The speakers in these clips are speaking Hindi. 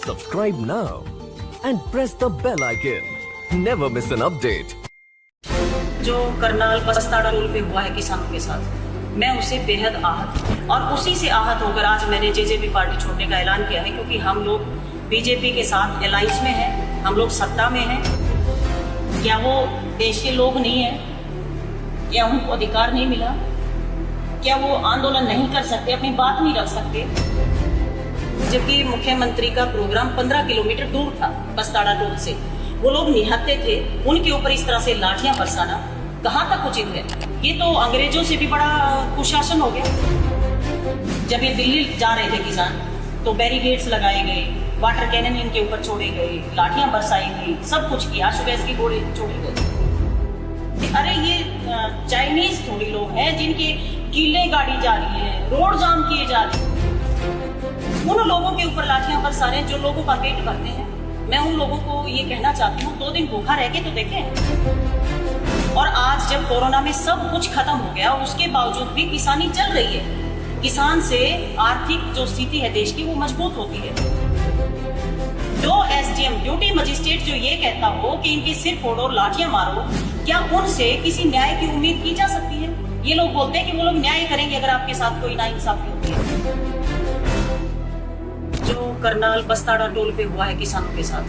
Subscribe now and press the bell icon. Never miss an update. जो करनाल बस्ताड़ा रोल पे हुआ है किसानों के साथ, मैं उससे बेहद आहत हूँ और उसी से आहत होकर आज मैंने जेजेपी पार्टी छोड़ने का ऐलान किया है, क्योंकि हम लोग बीजेपी के साथ अलायंस में हैं, हम लोग सत्ता में हैं। क्या वो देश के लोग नहीं हैं? क्या उनको अधिकार नहीं मिला? क्या वो आंदोलन नहीं कर सकते, अपनी बात नहीं रख सकते? जबकि मुख्यमंत्री का प्रोग्राम 15 किलोमीटर दूर था बस्ताड़ा टोल से, वो लोग निहत्थे थे, उनके ऊपर इस तरह से लाठियां बरसाना कहाँ तक उचित है? ये तो अंग्रेजों से भी बड़ा कुशासन हो गया। जब ये दिल्ली जा रहे थे किसान, तो बैरिकेड्स लगाए गए, वाटर कैनन इनके ऊपर छोड़े गए, लाठियां बरसाई गई, सब कुछ किया, आशु गैस की गोली छोड़ी गई। अरे ये चाइनीज थोड़ी लोग हैं जिनके किले गाड़ी जा रही है, रोड जाम किए जा रहे हैं, उन लोगों के ऊपर लाठियां बरसा रहे हैं जो लोगों का पेट भरते हैं। मैं उन लोगों को ये कहना चाहती हूँ, 2 दिन भूखा रह के तो देखें। और आज जब कोरोना में सब कुछ खत्म हो गया, उसके बावजूद भी किसानी चल रही है। किसान से आर्थिक जो स्थिति है देश की, वो मजबूत होती है। जो एसडीएम ड्यूटी मजिस्ट्रेट जो ये कहता हो कि इनके सिर फोड़ो और लाठियां मारो, क्या उनसे किसी न्याय की उम्मीद की जा सकती है? ये लोग बोलते हैं कि वो लोग न्याय करेंगे अगर आपके साथ कोई नाइंसाफी होती है। जो करनाल बस्ताड़ा टोल पे हुआ है किसानों के साथ,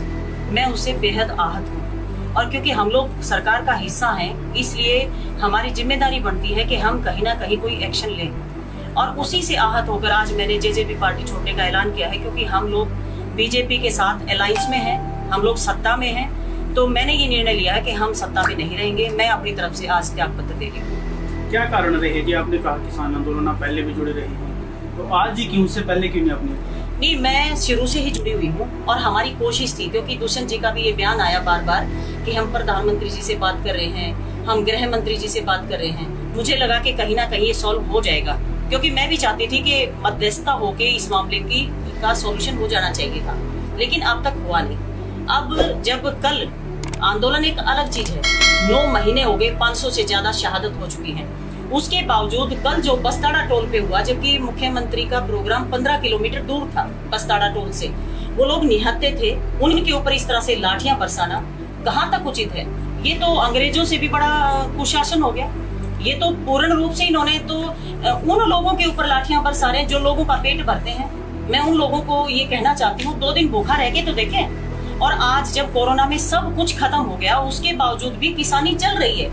मैं उससे बेहद आहत हूँ और क्योंकि हम लोग सरकार का हिस्सा हैं, इसलिए हमारी जिम्मेदारी बनती है कि हम कहीं ना कहीं कोई एक्शन लें। और उसी से आहत होकर आज मैंने जेजेपी पार्टी छोड़ने का ऐलान किया है, क्योंकि हम लोग बीजेपी के साथ अलायंस में हैं, हम लोग सत्ता में हैं। तो मैंने ये निर्णय लिया है कि हम सत्ता में नहीं रहेंगे। मैं अपनी तरफ से आज त्याग पत्र दे रही हूँ। क्या कारण रहे कि आपने कहा किसान आंदोलन आप पहले भी जुड़े रहे हैं, तो आज ही क्यों, उससे पहले क्यों नहीं आपने? नहीं, मैं शुरू से ही जुड़ी हुई हूँ और हमारी कोशिश थी, क्योंकि दुष्यंत जी का भी ये बयान आया बार बार कि हम प्रधानमंत्री जी से बात कर रहे हैं, हम गृह मंत्री जी से बात कर रहे हैं। मुझे लगा कि कहीं ना कहीं ये सॉल्व हो जाएगा, क्योंकि मैं भी चाहती थी कि मध्यस्थता होके इस मामले का सॉल्यूशन हो जाना चाहिए था, लेकिन अब तक हुआ नहीं। अब जब कल आंदोलन एक अलग चीज है, 9 महीने हो गए, 500 से ज्यादा शहादत हो चुकी है, उसके बावजूद कल जो बस्ताड़ा टोल पे हुआ, जबकि मुख्यमंत्री का प्रोग्राम 15 किलोमीटर दूर था बस्ताड़ा टोल से, वो लोग निहत्थे थे, उनके ऊपर इस तरह से लाठियां बरसाना कहाँ तक उचित है? ये तो अंग्रेजों से भी बड़ा कुशासन हो गया। ये तो पूर्ण रूप से इन्होंने तो उन लोगों के ऊपर लाठियां बरसा रहे हैं जो लोगों का पेट भरते हैं। मैं उन लोगों को ये कहना चाहती हूँ, 2 दिन भूखा रह के तो देखें। और आज जब कोरोना में सब कुछ खत्म हो गया, उसके बावजूद भी किसानी चल रही है।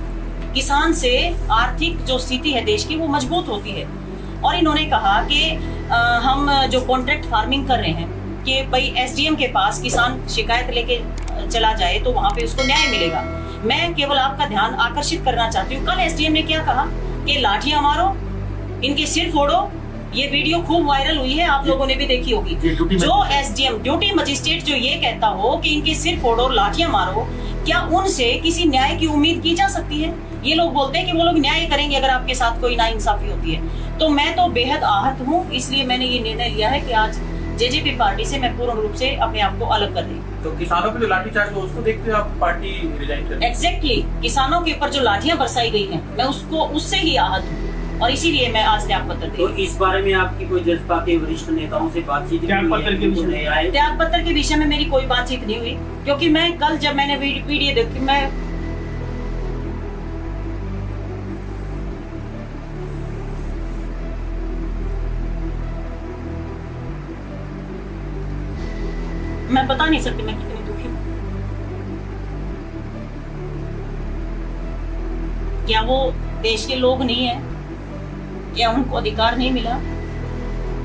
किसान से आर्थिक जो स्थिति है देश की, वो मजबूत होती है। और इन्होंने कहा कि हम जो कॉन्ट्रैक्ट फार्मिंग कर रहे हैं, कि भाई एसडीएम के पास किसान शिकायत लेके चला जाए तो वहां पे उसको न्याय मिलेगा। मैं केवल आपका ध्यान आकर्षित करना चाहती हूँ, कल एसडीएम ने क्या कहा कि लाठियां मारो, इनके सिर फोड़ो। ये वीडियो खूब वायरल हुई है, आप लोगों ने भी देखी होगी। जो एसडीएम ड्यूटी मजिस्ट्रेट जो ये कहता हो कि इनके सिर फोड़ो, लाठियां मारो, क्या उनसे किसी न्याय की उम्मीद की जा सकती है? ये लोग बोलते हैं कि वो लोग न्याय करेंगे अगर आपके साथ कोई नाइंसाफी होती है। तो मैं तो बेहद आहत हूँ, इसलिए मैंने ये निर्णय लिया है कि आज जेजेपी पार्टी से मैं पूर्ण रूप से अपने आप को अलग कर रही। तो किसानों पे जो लाठीचार्ज हुआ उसको देखते हुए आप पार्टी रिजाइन कर? एग्जैक्टली, किसानों के ऊपर जो लाठियां बरसाई गई हैं, मैं उससे ही आहत हूँ और इसीलिए मैं आज त्याग पत्र दे। तो इस बारे में आपकी कोई जसपा के वरिष्ठ नेताओं से बातचीत? त्याग पत्र के विषय में मेरी कोई बातचीत नहीं हुई, क्योंकि मैं कल जब मैंने वीडियो देखी, मैं बता नहीं सकती मैं कितनी दुखी हूँ। क्या वो देश के लोग नहीं है? क्या उनको अधिकार नहीं मिला?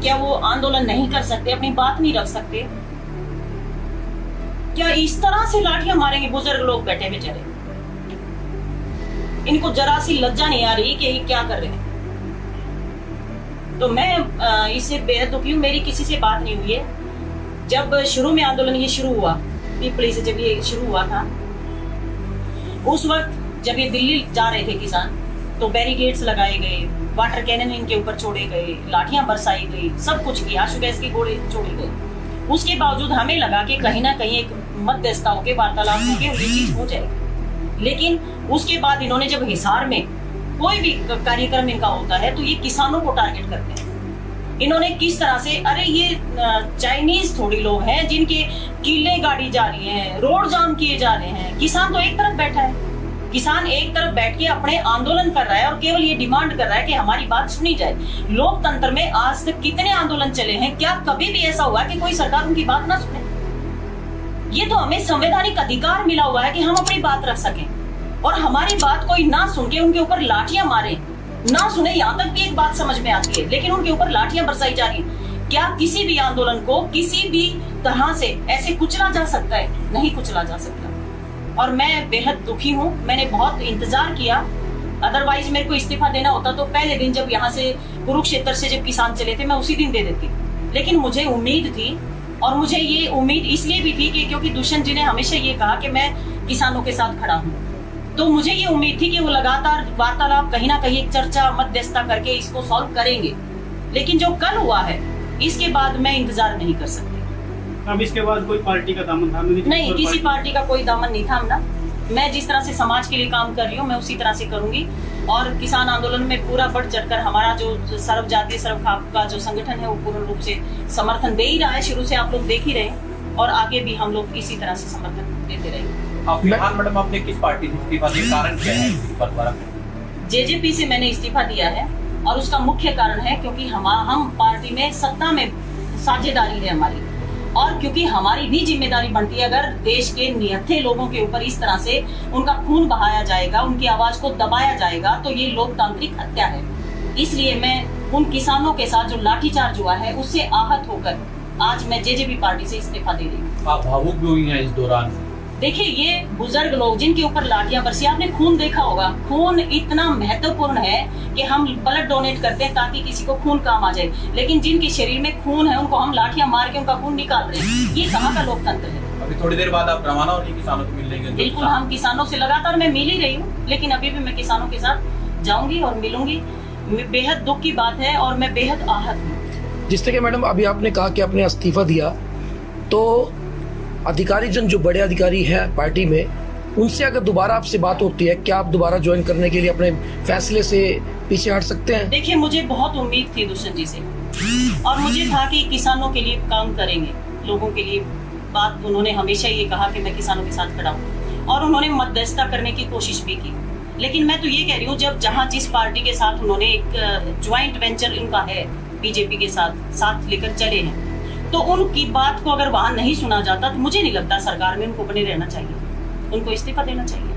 क्या वो आंदोलन नहीं कर सकते, अपनी बात नहीं रख सकते? क्या इस तरह से लाठियां मारेंगे बुजुर्ग लोग बैठे बेचारे? इनको जरा सी लज्जा नहीं आ रही कि ये क्या कर रहे हैं? तो मैं इससे बेहद दुखी हूँ। मेरी किसी से बात नहीं हुई है। जब शुरू में आंदोलन ये शुरू हुआ, पीपली से जब ये शुरू हुआ था, उस वक्त जब ये दिल्ली जा रहे थे किसान, तो बैरिकेड्स लगाए गए, वाटर कैनन इनके ऊपर छोड़े गए, लाठियां बरसाई गई, सब कुछ किया, आशु गैस की गोली छोड़ी गई। उसके बावजूद हमें लगा कि कहीं ना कहीं एक मध्यस्थता होके, वार्तालाप होके ये चीज हो जाएगी। लेकिन उसके बाद इन्होंने जब हिसार में कोई भी कार्यक्रम इनका होता है तो ये किसानों को टारगेट करते हैं। इन्होंने किस तरह से, अरे ये चाइनीज थोड़ी लोग हैं जिनके किले गाड़ी जा रही है, रोड जाम किए जा रहे हैं। किसान तो एक तरफ बैठा है, किसान एक तरफ बैठ के अपने आंदोलन कर रहा है और केवल ये डिमांड कर रहा है कि हमारी बात सुनी जाए। लोकतंत्र में आज तक कितने आंदोलन चले हैं, क्या कभी भी ऐसा हुआ कि कोई सरकार उनकी बात ना सुने? ये तो हमें संवैधानिक अधिकार मिला हुआ है कि हम अपनी बात रख सकें, और हमारी बात कोई ना सुन के उनके ऊपर लाठियां मारे, ना सुने। यहाँ तक भी एक बात समझ में आती है, लेकिन उनके ऊपर लाठियां बरसाई जा रही है। क्या किसी भी आंदोलन को किसी भी तरह से ऐसे कुचला जा सकता है? नहीं कुचला जा सकता। और मैं बेहद दुखी हूँ। मैंने बहुत इंतजार किया, अदरवाइज मेरे को इस्तीफा देना होता तो पहले दिन जब यहाँ से कुरुक्षेत्र से जब किसान चले थे मैं उसी दिन दे देती। लेकिन मुझे उम्मीद थी, और मुझे ये उम्मीद इसलिए भी थी कि क्योंकि दुष्यंत जी ने हमेशा ये कहा कि मैं किसानों के साथ खड़ा हूँ, तो मुझे ये उम्मीद थी कि वो लगातार वार्तालाप, कहीं ना कहीं एक चर्चा, मध्यस्थता करके इसको सॉल्व करेंगे। लेकिन जो कल हुआ है, इसके बाद मैं इंतजार नहीं कर सकती। अब इसके बाद कोई पार्टी का दामन थामे नहीं, किसी पार्टी का कोई दामन नहीं थामना। मैं जिस तरह से समाज के लिए काम कर रही हूँ, मैं उसी तरह से करूंगी। और किसान आंदोलन में पूरा बढ़ चढ़कर हमारा जो सर्व जातीय सर्व खाप का जो संगठन है वो पूर्ण रूप से समर्थन दे ही रहा है। शुरू से आप लोग देख ही रहे हैं, और आगे भी हम लोग इसी तरह से समर्थन देते रहेंगे। आप फिलहाल मैडम आपने किस पार्टी से इस्तीफा दिया, कारण क्या है इस्तीफा द्वारा? जेजेपी से मैंने इस्तीफा दिया है, और उसका मुख्य कारण है क्योंकि हम पार्टी में सत्ता में साझेदारी है हमारी, और क्योंकि हमारी भी जिम्मेदारी बनती है। अगर देश के निहत्थे लोगों के ऊपर इस तरह से उनका खून बहाया जाएगा, उनकी आवाज को दबाया जाएगा, तो ये लोकतांत्रिक हत्या है। इसलिए मैं उन किसानों के साथ जो लाठीचार्ज हुआ है उससे आहत होकर आज मैं जेजेपी पार्टी से इस्तीफा दे रही हूँ। आप भावुक भी हुई हैं इस दौरान? देखिए, ये बुजुर्ग लोग जिनके ऊपर लाठियां बरसी, आपने खून देखा होगा। खून इतना महत्वपूर्ण है कि हम ब्लड डोनेट करते हैं ताकि किसी को खून काम आ जाए, लेकिन जिनके शरीर में खून है उनको हम लाठियां मार के उनका खून निकाल रहे हैं। ये कहाँ का लोकतंत्र है? अभी थोड़ी देर बाद आप रवाना होंगे किसानों को मिलने के लिए? बिल्कुल, हम किसानों से लगातार मैं मिल ही रही हूँ, लेकिन अभी भी मैं किसानों के साथ जाऊंगी और मिलूंगी। बेहद दुख की बात है और मैं बेहद आहत हूँ। जिस तरह के मैडम अभी आपने कहा कि आपने इस्तीफा दिया, तो अधिकारी जन जो बड़े अधिकारी हैं पार्टी में, उनसे अगर दोबारा आपसे बात होती है, क्या आप दोबारा ज्वाइन करने के लिए अपने फैसले से पीछे हट सकते हैं? देखिए, मुझे बहुत उम्मीद थी दुष्यंत जी से, और मुझे था कि किसानों के लिए काम करेंगे, लोगों के लिए बात। उन्होंने हमेशा ये कहा कि मैं किसानों के साथ खड़ा हूँ, और उन्होंने मध्यस्थता करने की कोशिश भी की। लेकिन मैं तो ये कह रही हूँ, जब जहाँ जिस पार्टी के साथ उन्होंने एक ज्वाइंट वेंचर इनका है बीजेपी के साथ लेकर चले हैं, तो उनकी बात को अगर वहां नहीं सुना जाता तो मुझे नहीं लगता सरकार में उनको बने रहना चाहिए, उनको इस्तीफा देना चाहिए।